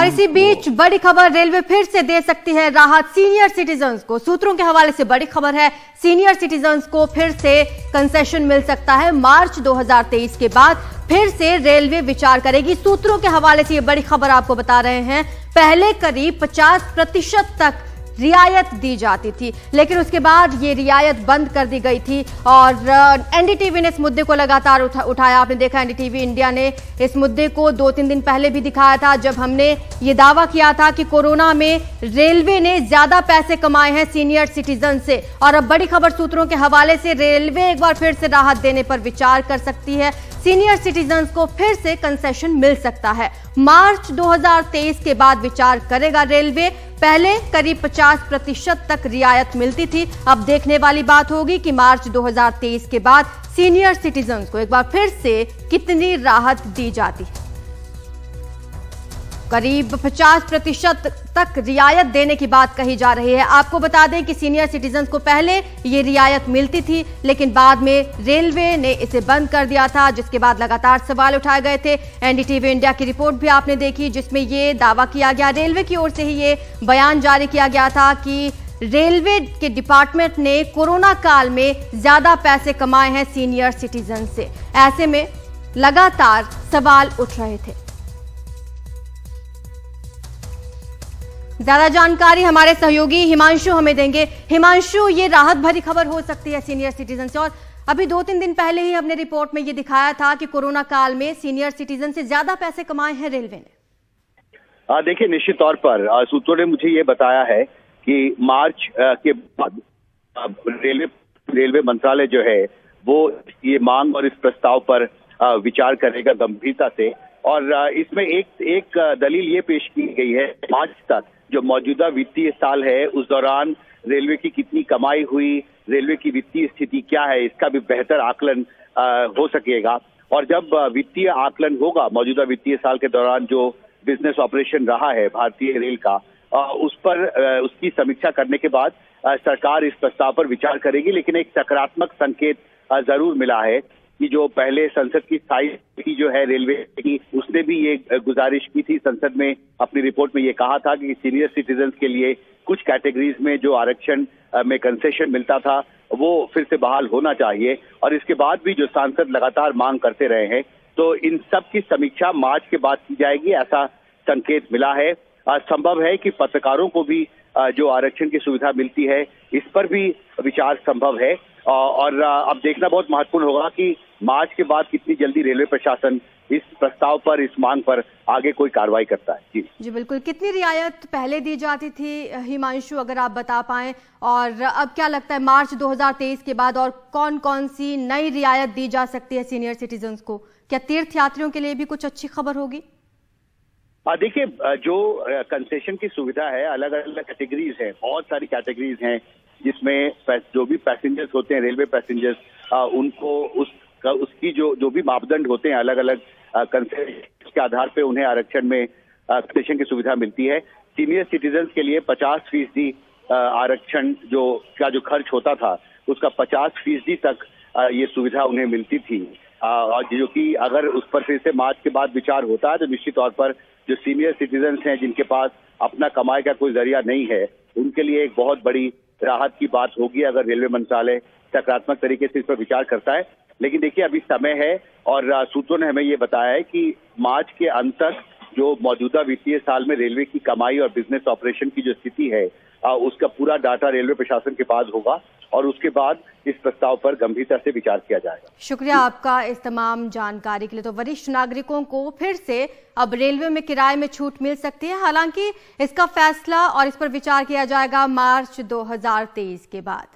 इसी बीच बड़ी खबर, रेलवे फिर से दे सकती है राहत सीनियर सिटीजन्स को। सूत्रों के हवाले से बड़ी खबर है, सीनियर सिटीजन्स को फिर से कंसेशन मिल सकता है। मार्च 2023 के बाद फिर से रेलवे विचार करेगी। सूत्रों के हवाले से ये बड़ी खबर आपको बता रहे हैं। पहले करीब 50% तक रियायत दी जाती थी, लेकिन उसके बाद ये रियायत बंद कर दी गई थी और एनडीटीवी ने इस मुद्दे को लगातार उठाया। आपने देखा एनडीटीवी इंडिया ने इस मुद्दे को 2-3 दिन पहले भी दिखाया था, जब हमने ये दावा किया था कि कोरोना में रेलवे ने ज्यादा पैसे कमाए हैं सीनियर सिटीजन से। और अब बड़ी खबर सूत्रों के हवाले से, रेलवे एक बार फिर से राहत देने पर विचार कर सकती है। सीनियर सिटीजन्स को फिर से कंसेशन मिल सकता है। मार्च 2023 के बाद विचार करेगा रेलवे। पहले करीब 50% तक रियायत मिलती थी। अब देखने वाली बात होगी कि मार्च 2023 के बाद सीनियर सिटीजन्स को एक बार फिर से कितनी राहत दी जाती है। करीब 50% तक रियायत देने की बात कही जा रही है। आपको बता दें कि सीनियर सिटीजन्स को पहले ये रियायत मिलती थी, लेकिन बाद में रेलवे ने इसे बंद कर दिया था, जिसके बाद लगातार सवाल उठाए गए थे। एनडीटीवी इंडिया की रिपोर्ट भी आपने देखी, जिसमें ये दावा किया गया, रेलवे की ओर से ही ये बयान जारी किया गया था कि रेलवे के डिपार्टमेंट ने कोरोना काल में ज्यादा पैसे कमाए हैं सीनियर सिटीजन से। ऐसे में लगातार सवाल उठ रहे थे। ज्यादा जानकारी हमारे सहयोगी हिमांशु हमें देंगे। हिमांशु, ये राहत भरी खबर हो सकती है सीनियर सिटीजन से, और अभी 2-3 दिन पहले ही हमने रिपोर्ट में ये दिखाया था कि कोरोना काल में सीनियर सिटीजन से ज्यादा पैसे कमाए हैं रेलवे ने। देखिए, निश्चित तौर पर सूत्रों ने मुझे ये बताया है कि मार्च के बाद रेलवे मंत्रालय जो है वो ये मांग और इस प्रस्ताव पर विचार करेगा गंभीरता से। और इसमें एक दलील ये पेश की गई है, मार्च तक जो मौजूदा वित्तीय साल है उस दौरान रेलवे की कितनी कमाई हुई, रेलवे की वित्तीय स्थिति क्या है, इसका भी बेहतर आकलन हो सकेगा। और जब वित्तीय आकलन होगा मौजूदा वित्तीय साल के दौरान जो बिजनेस ऑपरेशन रहा है भारतीय रेल का, उस पर उसकी समीक्षा करने के बाद सरकार इस प्रस्ताव पर विचार करेगी। लेकिन एक सकारात्मक संकेत जरूर मिला है कि जो पहले संसद की स्थायी समिति जो है रेलवे की, उसने भी ये गुजारिश की थी संसद में, अपनी रिपोर्ट में ये कहा था कि सीनियर सिटीजन्स के लिए कुछ कैटेगरीज में जो आरक्षण में कंसेशन मिलता था वो फिर से बहाल होना चाहिए। और इसके बाद भी जो सांसद लगातार मांग करते रहे हैं, तो इन सब की समीक्षा मार्च के बाद की जाएगी, ऐसा संकेत मिला है। संभव है कि पत्रकारों को भी जो आरक्षण की सुविधा मिलती है इस पर भी विचार संभव है। और अब देखना बहुत महत्वपूर्ण होगा कि मार्च के बाद कितनी जल्दी रेलवे प्रशासन इस प्रस्ताव पर, इस मांग पर आगे कोई कार्रवाई करता है। जी बिल्कुल। कितनी रियायत पहले दी जाती थी हिमांशु, अगर आप बता पाएं, और अब क्या लगता है मार्च 2023 के बाद और कौन कौन सी नई रियायत दी जा सकती है सीनियर सिटीजन्स को? क्या तीर्थ यात्रियों के लिए भी कुछ अच्छी खबर होगी? देखिए, जो कंसेशन की सुविधा है, अलग अलग कैटेगरीज है, बहुत सारी कैटेगरीज हैं जिसमें जो भी पैसेंजर्स होते हैं, रेलवे पैसेंजर्स, उनको उसकी जो भी मापदंड होते हैं अलग अलग कंसेशन के आधार पे उन्हें आरक्षण में कंसेशन की सुविधा मिलती है। सीनियर सिटीजन्स के लिए 50% आरक्षण जो खर्च होता था उसका 50% तक ये सुविधा उन्हें मिलती थी। और जो कि अगर उस पर फिर से मार्च के बाद विचार होता है तो निश्चित तौर पर जो सीनियर सिटीजन्स हैं जिनके पास अपना कमाई का कोई जरिया नहीं है, उनके लिए एक बहुत बड़ी राहत की बात होगी अगर रेलवे मंत्रालय सकारात्मक तरीके से इस पर विचार करता है। लेकिन देखिए, अभी समय है और सूत्रों ने हमें ये बताया है कि मार्च के अंत तक जो मौजूदा वित्तीय साल में रेलवे की कमाई और बिजनेस ऑपरेशन की जो स्थिति है उसका पूरा डाटा रेलवे प्रशासन के पास होगा और उसके बाद इस प्रस्ताव पर गंभीरता से विचार किया जाएगा। शुक्रिया आपका इस तमाम जानकारी के लिए। तो वरिष्ठ नागरिकों को फिर से अब रेलवे में किराए में छूट मिल सकती है, हालांकि इसका फैसला और इस पर विचार किया जाएगा मार्च 2023 के बाद।